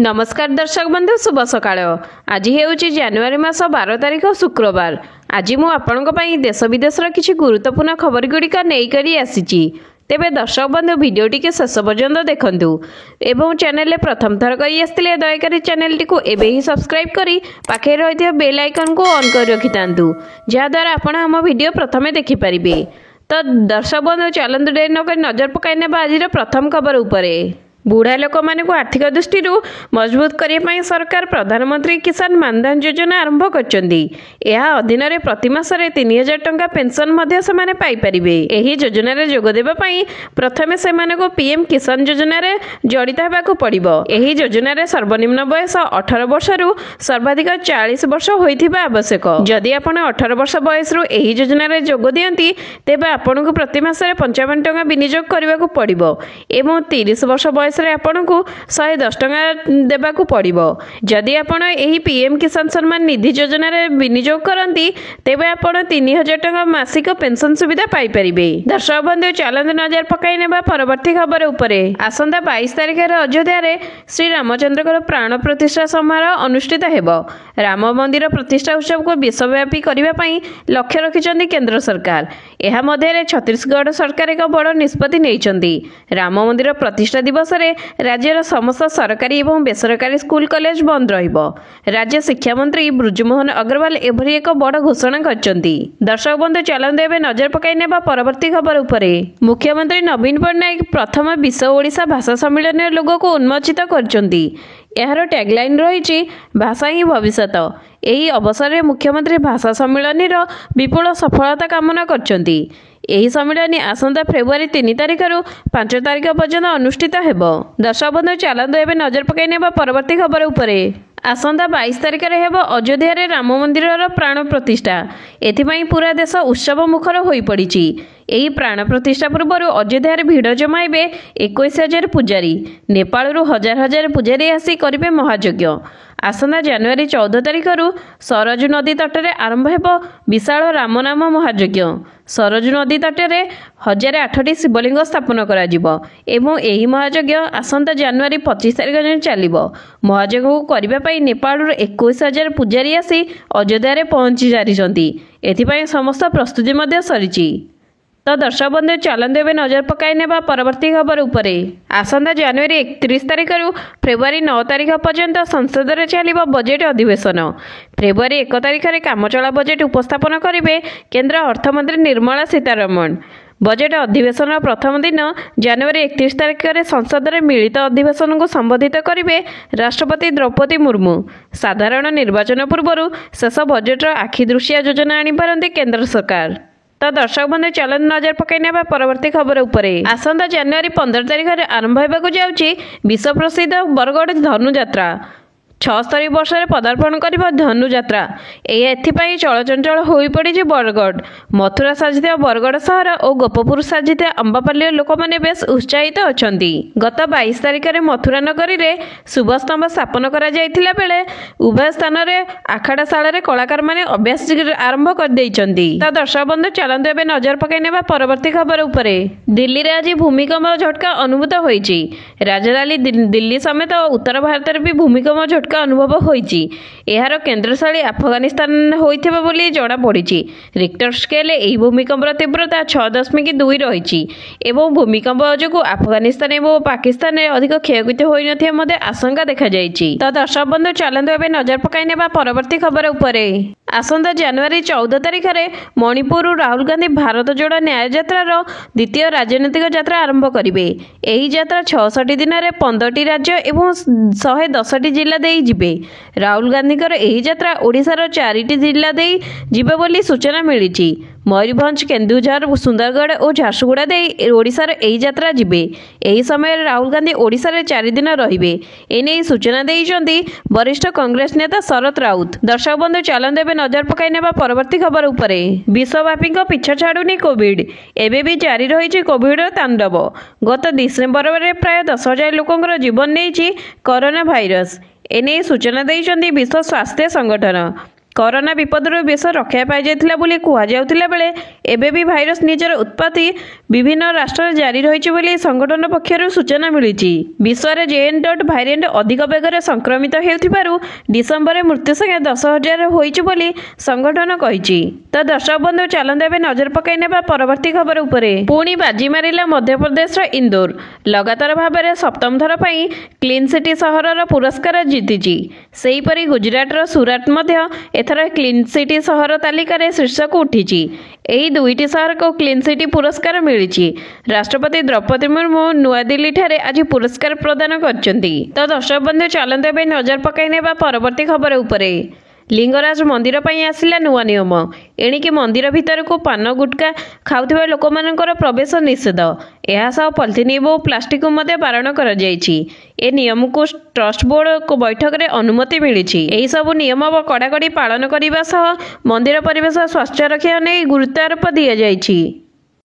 नमस्कार दर्शक बंधु शुभ सकाळ। आज हेउची जनवरी मास 12 तारिख शुक्रवार। आज मु आपनक पई देश विदेशर किछि गुरुत्वपूर्ण खबर गुड़िक नहीं करी आसीची। तेबे दर्शक बंधु वीडियोटी के शेष पर्यंत देखंतु एवं चैनल प्रथम थर करी आस्तिले दयाकरी चैनलटी को एबे ही सब्सक्राइब करी पाखे रहिथिया बेल आइकन को ऑन कर रखितांतु जहा द्वारा आपण हम वीडियो प्रथमे देखि परिबे। तो दर्शक बंधु चलंतु डेरी न करी नजर पकाइने आज प्रथम खबर उपरे। बुढ़ा लोक मानक आर्थिक दृष्टि मजबूत करने सरकार प्रधानमंत्री किसान मानधन योजना आरंभ कर अधीन प्रति मासरे 3000 टंका पेंशन से पाइपर। यही योजन जोगदेवा प्रथमे से पीएम किसान योजन जड़ित होगा पड़ो। यही योजन सर्वनिम्न बयस 18 वर्ष रु सर्वाधिक 40 वर्ष होइथिबा आवश्यक। जदि आपण 18 वर्ष बयस रु एही योजन जोग दियंती तेबे आपन को प्रति मासरे 55 टंका विनियोग करने को पड़ो एवं 30 वर्ष बयस आपन को 110 टंका देबाकू पड़िबो। जदि आपण एही पीएम किसान सम्मान निधि योजना रे विनियोग करंती तेबे आपण 3000 टंका मासिक पेंशन सुविधा पाई परिबे। दर्शक बंधु चलंत नजर पकाई नेबा परवर्ती खबर उपरे। आसंता 22 तारिख रे अयोध्या रे श्री रामचंद्र प्राण प्रतिष्ठा समारोह अनुष्ठित हेबो। राम मंदिर प्रतिष्ठा उत्सव को विश्वव्यापी करबा पई लक्ष्य रखिचंदी केंद्र सरकार। एहा मध्ये रे छत्तीसगढ़ सरकार एक बड़ निष्पत्ति नेइचंदी। राम मंदिर प्रतिष्ठा दिवस राज्यर समस्त सरकारी एवं बेसरकारी स्कूल कॉलेज बंद रहिबो। राज्य शिक्षा मंत्री ब्रजमोहन अग्रवाल एभरी एक बड़ घोषणा करचंती। दर्शक बंधु चलंतु एबे नजर पकाई नेबा परवर्ती खबर उपरे। मुख्यमंत्री नवीन पट्टनायक प्रथम विश्व ओडिशा भाषा सम्मेलन लोगो को उन्मोचित करचंती। यार टैगलाइन रही भाषा ही भविष्यत। यही अवसर में मुख्यमंत्री भाषा सम्मेलन विपुल सफलता कामना करचंती। यही सम्मेलन आसंता फेब्रुआरी 3 तारिख रु 5 तारिख पर्यंत अनुष्ठित हेबो। दर्शक बंधु चलंतु एबे नजर पकाई नेबा परवर्ती खबर उपरे। आसंता 22 तारिख रे हेबो अयोध्या रे राम मंदिर प्राण प्रतिष्ठा। एथिपाई पूरा देश उत्सव मुखर होई पड़िछि। एही प्राण प्रतिष्ठा पूर्व अयोध्या रे भीड़ जमाइबे 21,000 पूजारी। नेपाल रु हजार हजार पूजारी आसी करिबे महायज्ञ। आसंता जनवरी 14 तारिख रु सरजू नदी तट में आरंभ हेबो विशाल रामनाम महायज्ञ। सरजू नदी तट में 1008टी शिवलिंग स्थापन करा जिवो एवं एही महायज्ञ आसंता जनवरी 25 तारिख जाए चलिबो। महायज्ञ को करबा पई नेपाल रु 21,000 पूजारी आसी अयोध्या रे पहुंची सारिछंती। एथिपाई समस्त प्रस्तुति मध्ये सरिछि। तो दर्शक बंधु चलंतु एबे नजर पकाई नेबा परवर्ती खबर उपरे। आसंता जनवरी 31 तारिख रु फेब्रुआरी 9 तारिख पर्यंत संसद रे चलिबो बजेट अधिवेशन। फेब्रुआरी 1 तारिख रे कामचला बजेट उपस्थापन करिवे केंद्र अर्थमंत्री निर्मला सीतारमण। बजेट अधिवेशन प्रथम दिन जनवरी 31 तारिख रे संसद रे मिलित अधिवेशन को संबोधित करिवे राष्ट्रपति द्रौपदी मुर्मू। साधारण निर्वाचन पूर्व शेष बजेट आखिदृशिया योजना आनी पारंती केंद्र सरकार। तो दर्शक बंधु चलन नजर पकाई नेबा परवर्ती खबर उपरे। आसंता जनवरी 15 तारिख रे आरंभ हेबाकू जाउची विश्व प्रसिद्ध बरगड़ धनुयात्रा। 76 वर्ष पदार्पण कर धनुयात्रा। एथिपाई चलचंचल हो पड़ी बरगड़। मथुरा साजित बरगड़ सहर और गोपपुर साजित अंबापाली लोक मैंने बेस उत्साहित अच्छा। गत 22 तारिख में मथुरा नगरी में शुभस्तंभ स्थापन कर बेले उभय स्थान में आखाड़ा शाला कलाकार मैंने अभ्यास आरंभ कर। दर्शक बंधु चलंतु एबे नजर पकाई नेबा परवर्ती खबर उपरे। दिल्ली रे आज भूमिकंप झटका अनुभूत होईची। राजधानी दिल्ली समेत उत्तर भारत में भी भूमिकंप झटका अनुभव होईची। एहार केंद्रस्थली अफगानिस्तान होइथिबा बोली जणा पड़िछि। रिक्टर स्केल एही भूमिकंपर तीव्रता 6.2 रहिछि एवं भूमिकंप जोगु अफगानिस्तान एवं पाकिस्तान में अधिक क्षयक्षति होई नथिया मध्ये आशंका देखा जायछि। तो दर्शक बंधु चलंतु एबे नजर पकाई नेबा परवर्ती खबर उपरे। आसंता जनवरी 14 तारिख रे मणिपुर राहुल गांधी भारत जोड़ो न्याय यात्रार द्वितीय राजनैतिक यात्रा आरंभ करिवे। एही यात्रा 66 दिन में 15टी राज्य एवं 110टी जिला दे जिबे। राहुल गांधी एही यात्रा ओडिशार 4टी जिला दे जिबे बोली सूचना मिली। मयूरभंज केन्दुझर सुंदरगढ़ और झारसुगुड़ा दे ओडिशार एही यात्रा जिबे। एही समय राहुल गांधी ओडिशार 4 दिन रहिबे एने सूचना देइचंती वरिष्ठ कांग्रेस नेता शरद राउत। दर्शक बंधु चलंतु एबे नजर पकाई नेबा परवर्ती खबर उपरे। विश्वव्यापी पिछा छाड़ुनी कोविड। एबे भी जारी रही कोविड तांडव। गत डिसेम्बर में प्राय 10,000 लोकंर जीवन नहीं कोरोना भाइरस। एने सूचना देइचंती विश्व स्वास्थ्य संगठन। କରୋନା ବିପଦରୁ ବିଶ୍ୱ ରକ୍ଷା ପାଇଯାଇଥିଲା ବୋଲି କୁହାଯାଉଥିଲା ବେଳେ ଏବେ ବି ଭାଇରସ୍ ନିଜର ଉତ୍ପତ୍ତି ବିଭିନ୍ନ ରାଷ୍ଟ୍ରରେ ଜାରି ରହିଛି ବୋଲି ସଂଗଠନ ପକ୍ଷରୁ ସୂଚନା ମିଳିଛି। ବିଶ୍ୱରେ JN.1 ଭାରିଏଣ୍ଟ ଅଧିକ ବେଗରେ ସଂକ୍ରମିତ ହେଉଥିବାରୁ ଡିସେମ୍ବରରେ ମୃତ୍ୟୁ ସଂଖ୍ୟା 10,000 ହୋଇଛି ବୋଲି ସଂଗଠନ କହିଛି। ତ ଦର୍ଶକ ବନ୍ଧୁ ଚାଲନ୍ତୁ ଏବେ ନଜର ପକାଇ ନେବା ପରବର୍ତ୍ତୀ ଖବର ଉପରେ। ପୁଣି ବାଜି ମାରିଲା ମଧ୍ୟପ୍ରଦେଶର ଇନ୍ଦୋର। ଲଗାତାର ଭାବରେ ସପ୍ତମ ଥର ପାଇଁ କ୍ଲିନ୍ ସିଟି ସହରର ପୁରସ୍କାର ଜିତିଛି। ସେହିପରି ଗୁଜରାଟର ସୁରାଟ ମଧ୍ୟ ଏଥର କ୍ଲିନ୍ ସିଟି ସହର ତାଲିକାରେ ଶୀର୍ଷକୁ ଉଠିଛି। ଏହି ଦୁଇଟି ସହରକୁ କ୍ଲିନ୍ ସିଟି ପୁରସ୍କାର ମିଳିଛି। ରାଷ୍ଟ୍ରପତି ଦ୍ରୌପଦୀ ମୁର୍ମୁ ନୂଆଦିଲ୍ଲୀଠାରେ ଆଜି ପୁରସ୍କାର ପ୍ରଦାନ କରିଛନ୍ତି। ତ ଦର୍ଶକ ବନ୍ଧୁ ଚାଲନ୍ତୁ ଏବେ ନଜର ପକାଇ ନେବା ପରବର୍ତ୍ତୀ ଖବର ଉପରେ। ଲିଙ୍ଗରାଜ ମନ୍ଦିର ପାଇଁ ଆସିଲା ନୂଆ ନିୟମ। ଏଣିକି ମନ୍ଦିର ଭିତରକୁ ପାନ ଗୁଟ୍ଖା ଖାଉଥିବା ଲୋକମାନଙ୍କର ପ୍ରବେଶ ନିଷେଧ। ଏହା ସହ ପଲିଥିନ୍ ଏବଂ ପ୍ଲାଷ୍ଟିକକୁ ମଧ୍ୟ ବାରଣ କରାଯାଇଛି। ଏ ନିୟମକୁ ଟ୍ରଷ୍ଟ ବୋର୍ଡ ବୈଠକରେ ଅନୁମତି ମିଳିଛି। ଏହିସବୁ ନିୟମ କଡ଼ାକଡ଼ି ପାଳନ କରିବା ସହ ମନ୍ଦିର ପରିବେଶ ସ୍ୱାସ୍ଥ୍ୟ ରକ୍ଷା ନେଇ ଗୁରୁତ୍ୱାରୋପ ଦିଆଯାଇଛି।